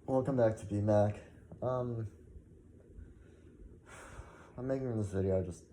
Welcome back to BMAC. I'm making this video just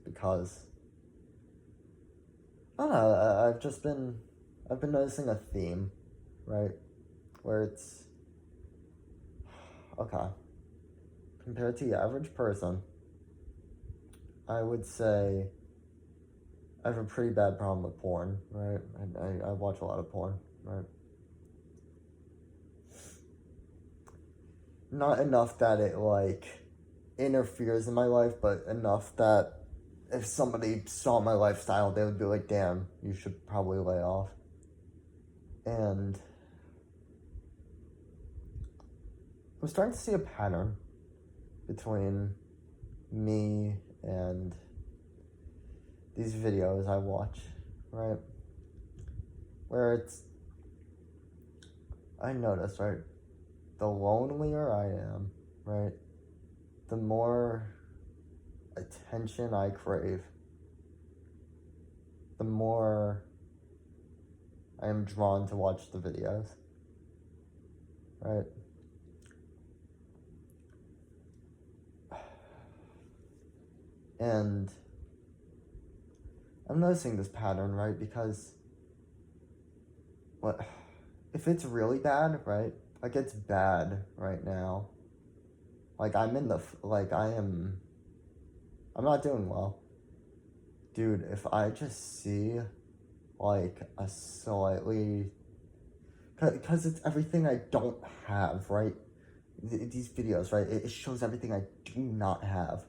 because I don't know. I've been noticing a theme, right? Where it's okay compared to the average person. I would say I have a pretty bad problem with porn, right? I watch a lot of porn, right? Not enough that it interferes in my life, but enough that if somebody saw my lifestyle, they would be like, damn, you should probably lay off. And I'm starting to see a pattern between me and these videos I watch, right? Where I notice, right? The lonelier I am, right? The more attention I crave, the more I am drawn to watch the videos, right? And I'm noticing this pattern, right? Because if it's really bad, right? Like it's bad right now. Like I'm not doing well. Dude, if I just see like a slightly, because it's everything I don't have, right? These videos, right? It shows everything I do not have.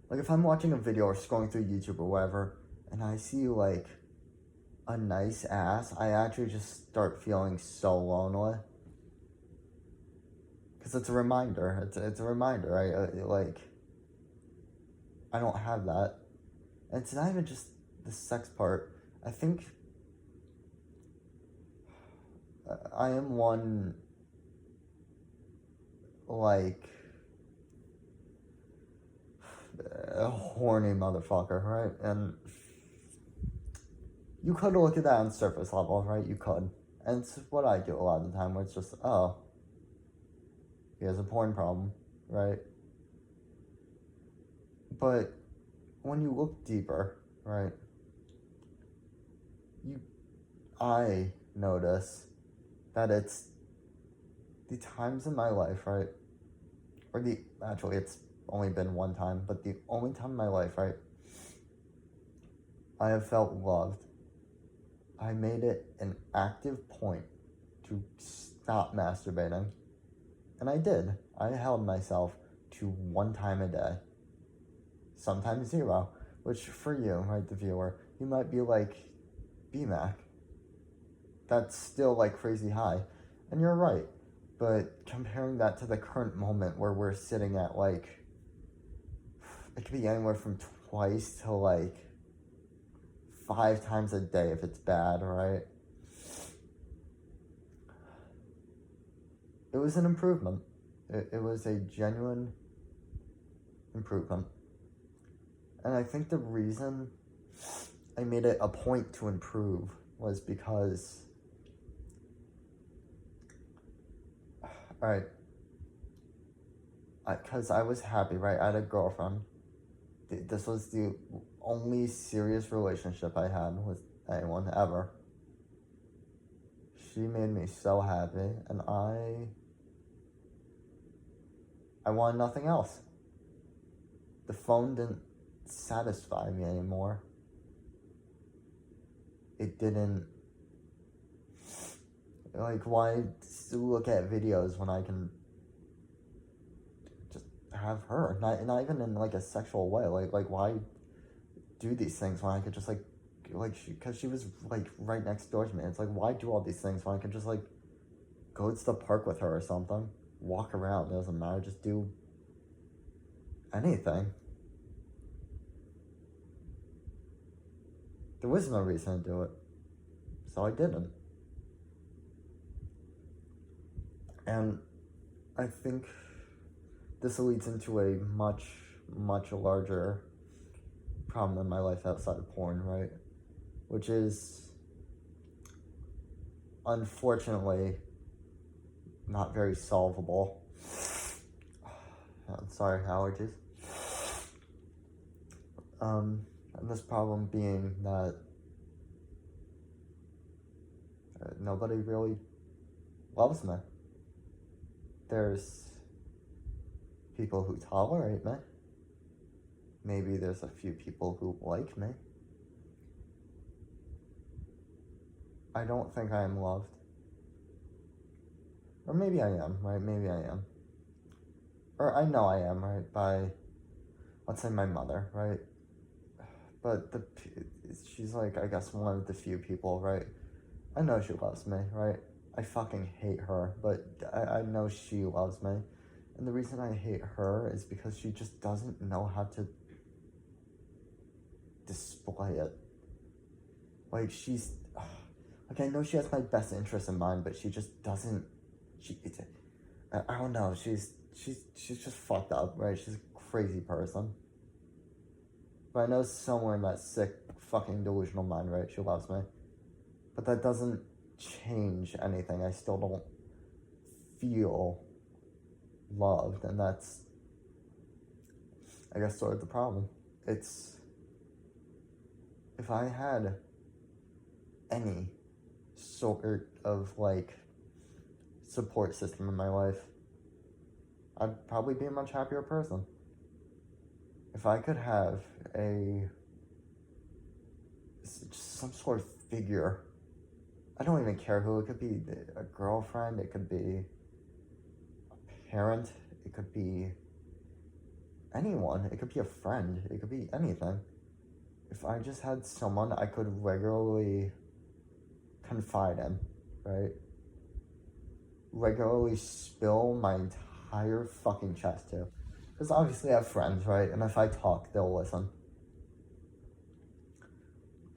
Like if I'm watching a video or scrolling through YouTube or whatever, and I see like a nice ass, I actually just start feeling so lonely. Because it's a reminder. It's a reminder. I don't have that. And it's not even just the sex part. I think I am one a horny motherfucker, right? And you could look at that on surface level, right? You could. And it's what I do a lot of the time, where it's just, oh, he has a porn problem, right? But when you look deeper, right, I notice that it's the times in my life, right, actually it's only been one time, but the only time in my life, right, I have felt loved. I made it an active point to stop masturbating. And I did. I held myself to 1 time a day. Sometimes 0. Which for you, right, the viewer, you might be like, BMAC. That's still like crazy high. And you're right. But comparing that to the current moment where we're sitting at it could be anywhere from twice to 5 times a day if it's bad, right? It was an improvement. It was a genuine improvement. And I think the reason I made it a point to improve was because, alright, because I was happy, right? I had a girlfriend. This was the only serious relationship I had with anyone ever. She made me so happy, and I wanted nothing else. The phone didn't satisfy me anymore. It didn't, why look at videos when I can just have her? Not even in a sexual way. Why do these things when I could just because she was right next door to me. It's why do all these things when I could just go to the park with her or something, walk around, it doesn't matter, just do anything. There was no reason to do it, so I didn't. And I think this leads into a much, much larger problem in my life outside of porn, right? Which is, unfortunately, not very solvable. I'm sorry, allergies. And this problem being that nobody really loves me. There's people who tolerate me. Maybe there's a few people who like me. I don't think I am loved. Or maybe I am, right? Maybe I am. Or I know I am, right? By, let's say, my mother, right? But she's like, I guess, one of the few people, right? I know she loves me, right? I fucking hate her, but I know she loves me. And the reason I hate her is because she just doesn't know how to display it. Like, she's... Like, I know she has my best interest in mind, but she just doesn't... I don't know, she's just fucked up, right? She's a crazy person. But I know somewhere in that sick fucking delusional mind, right? She loves me. But that doesn't change anything. I still don't feel loved, and that's, I guess, sort of the problem. It's, if I had any sort of, like, support system in my life, I'd probably be a much happier person. If I could have some sort of figure, I don't even care who, it could be a girlfriend, it could be a parent, it could be anyone, it could be a friend, it could be anything. If I just had someone I could regularly confide in, right? Regularly spill my entire fucking chest to. Because obviously I have friends, right? And if I talk, they'll listen.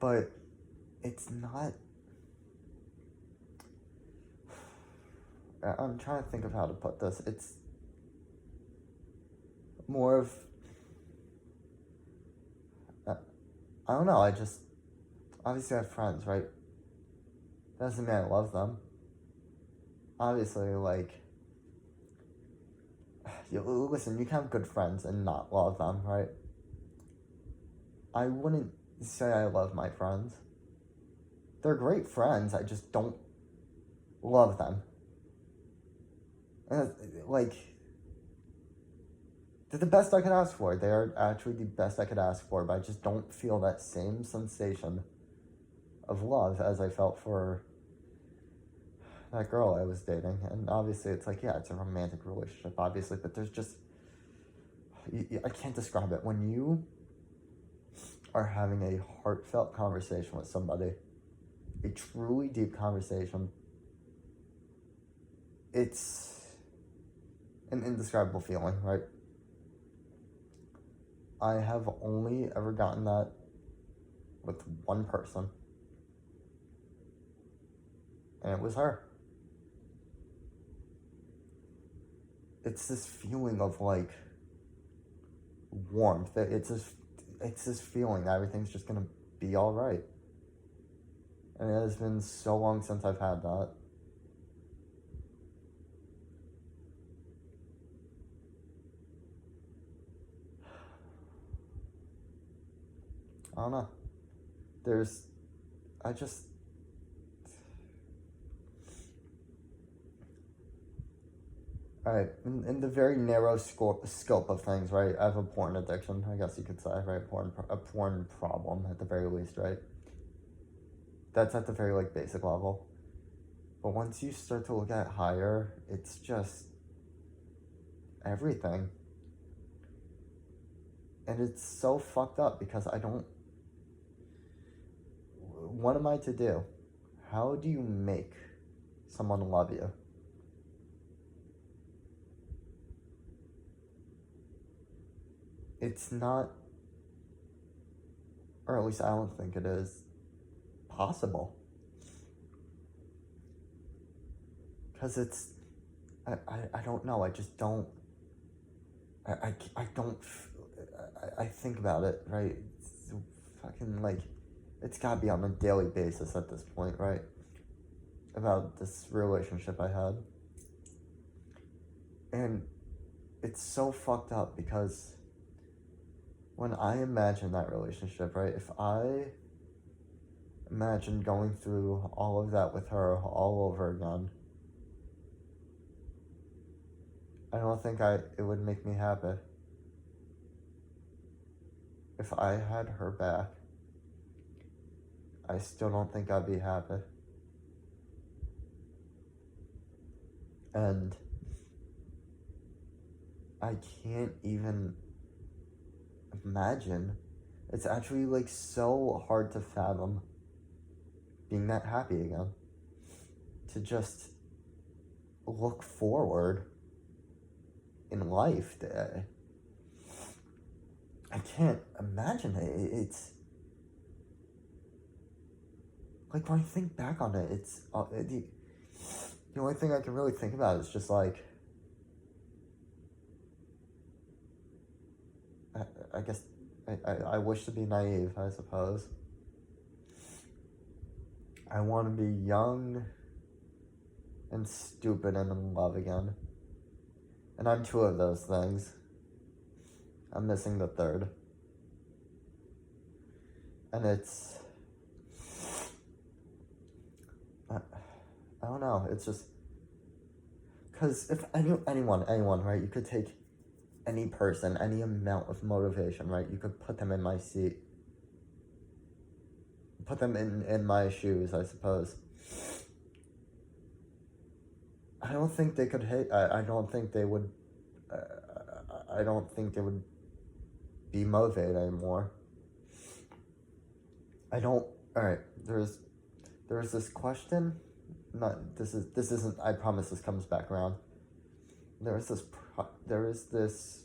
But it's not... I'm trying to think of how to put this. It's more of... I don't know, I just... Obviously I have friends, right? Doesn't mean I love them. Obviously, like... Listen, you can have good friends and not love them, right? I wouldn't say I love my friends. They're great friends, I just don't love them. And, like, they're the best I could ask for. They're actually the best I could ask for, but I just don't feel that same sensation of love as I felt for that girl I was dating. And obviously it's like, yeah, it's a romantic relationship, obviously, but there's just, I can't describe it. When you are having a heartfelt conversation with somebody, a truly deep conversation, it's an indescribable feeling, right? I have only ever gotten that with one person, and it was her. It's this feeling of, like, warmth. It's this feeling that everything's just gonna be alright. And it has been so long since I've had that. I don't know. Alright, in the very narrow scope of things, right? I have a porn addiction, I guess you could say, right? A porn problem, at the very least, right? That's at the very, like, basic level. But once you start to look at higher, it's just everything. And it's so fucked up because what am I to do? How do you make someone love you? It's not, or at least I don't think it is, possible. Because it's, I don't know, I just don't, I think about it, right? It's fucking, like, it's gotta be on a daily basis at this point, right? About this relationship I had. And it's so fucked up because when I imagine that relationship, right, if I imagine going through all of that with her all over again, I don't think it would make me happy. If I had her back, I still don't think I'd be happy. And I can't even imagine. It's actually like so hard to fathom being that happy again. To just look forward in life. I can't imagine it. It's like when I think back on it, it's the only thing I can really think about is just like, I guess I wish to be naive, I suppose. I want to be young and stupid and in love again. And I'm two of those things. I'm missing the third. And it's... I don't know, it's just... Because if anyone, right, you could take any person, any amount of motivation, right, you could put them in my seat. Put them in my shoes, I suppose. I don't think they could hate. I don't think they would. I don't think they would be motivated anymore. I don't. All right. There's this question. This isn't. I promise this comes back around. There is this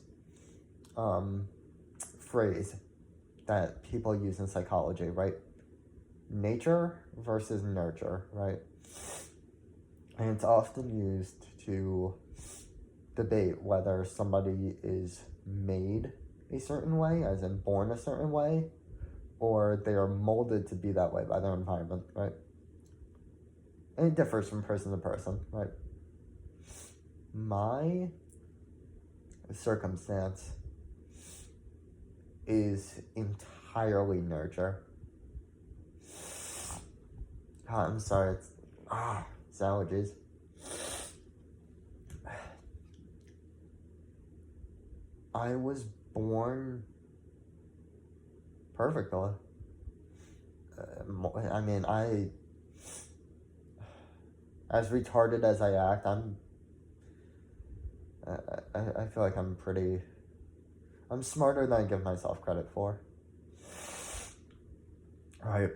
phrase that people use in psychology, right? Nature versus nurture, right? And it's often used to debate whether somebody is made a certain way, as in born a certain way, or they are molded to be that way by their environment, right? And it differs from person to person, right? My circumstance is entirely nurture. God, I'm sorry, it's allergies. I was born perfectly. I mean, as retarded as I act, I feel like I'm smarter than I give myself credit for. Right.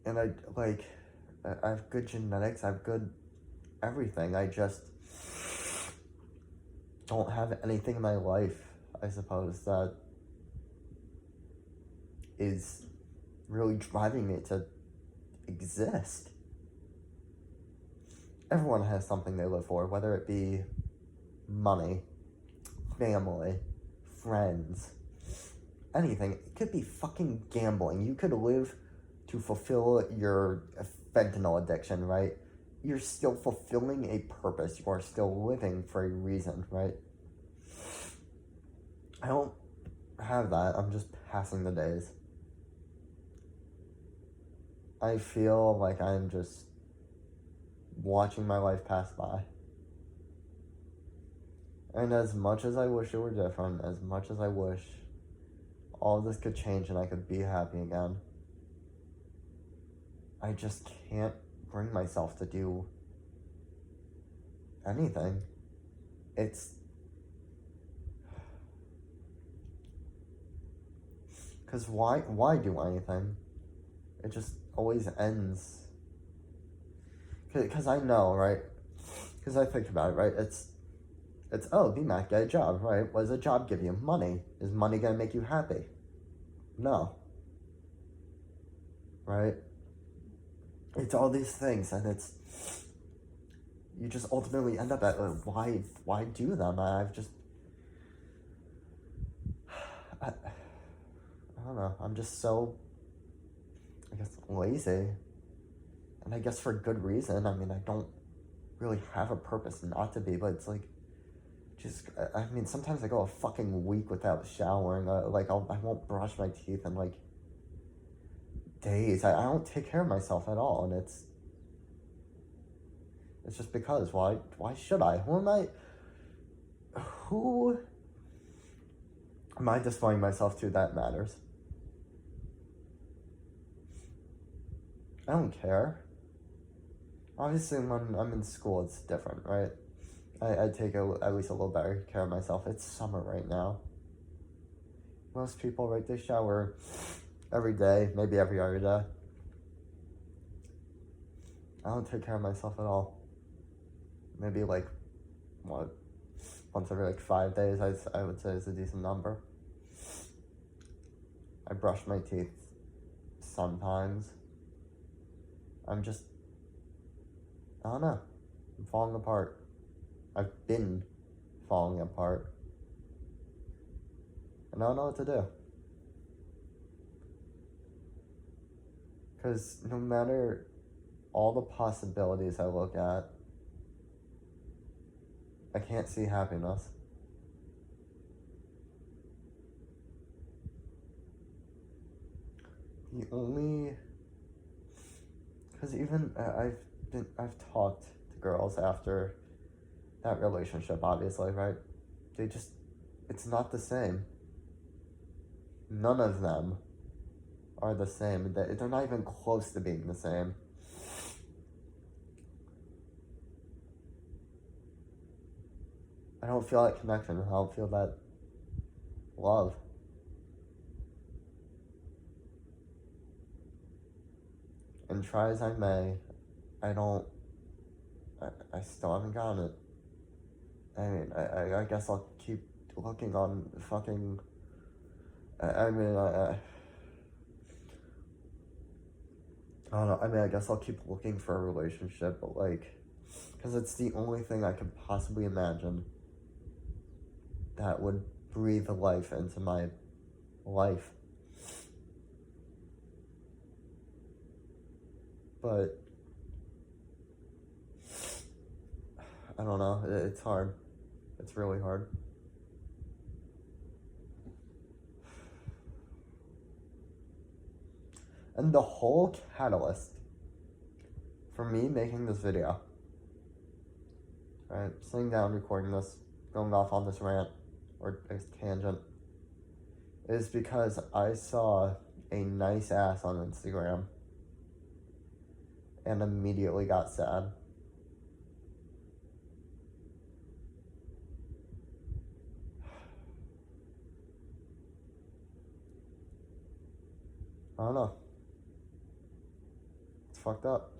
And I have good genetics, I have good everything. I just don't have anything in my life, I suppose, that is really driving me to exist. Everyone has something they live for, whether it be money, family, friends, anything. It could be fucking gambling. You could live to fulfill your fentanyl addiction, right? You're still fulfilling a purpose. You are still living for a reason, right? I don't have that. I'm just passing the days. I feel like I'm just watching my life pass by. And as much as I wish it were different, as much as I wish all of this could change and I could be happy again, I just can't bring myself to do anything. It's... Because why do anything? It just always ends. Because I know, right? Because I think about it, right? It's BMAC, get a job, right? What does a job give you? Money. Is money going to make you happy? No. Right? It's all these things, and you just ultimately end up at, why do them? I don't know, I'm just so, I guess, lazy, and I guess for good reason. I mean, I don't really have a purpose not to be, but it's like, just, I mean, sometimes I go a fucking week without showering. Like, I won't brush my teeth in, like, days. I don't take care of myself at all, and it's just because. Why should I? Who am I displaying myself to that matters? I don't care. Obviously, when I'm in school, it's different, right? I take at least a little better care of myself. It's summer right now. Most people, right, they shower every day, maybe every other day. I don't take care of myself at all. Maybe like, what, once every like 5 days, I would say is a decent number. I brush my teeth sometimes. I don't know, I'm falling apart. I've been falling apart. And I don't know what to do. Because no matter all the possibilities I look at, I can't see happiness. The only, because even I've talked to girls after that relationship, obviously, right? It's not the same. None of them are the same. They're not even close to being the same. I don't feel that connection. I don't feel that love. And try as I may, I still haven't gotten it. I mean, I guess I'll keep looking on fucking, I mean, I don't know, I mean, I guess I'll keep looking for a relationship, but like, because it's the only thing I could possibly imagine that would breathe life into my life. But I don't know, it's hard. It's really hard. And the whole catalyst for me making this video, right, sitting down, recording this, going off on this rant, or a tangent, is because I saw a nice ass on Instagram and immediately got sad. I don't know. It's fucked up.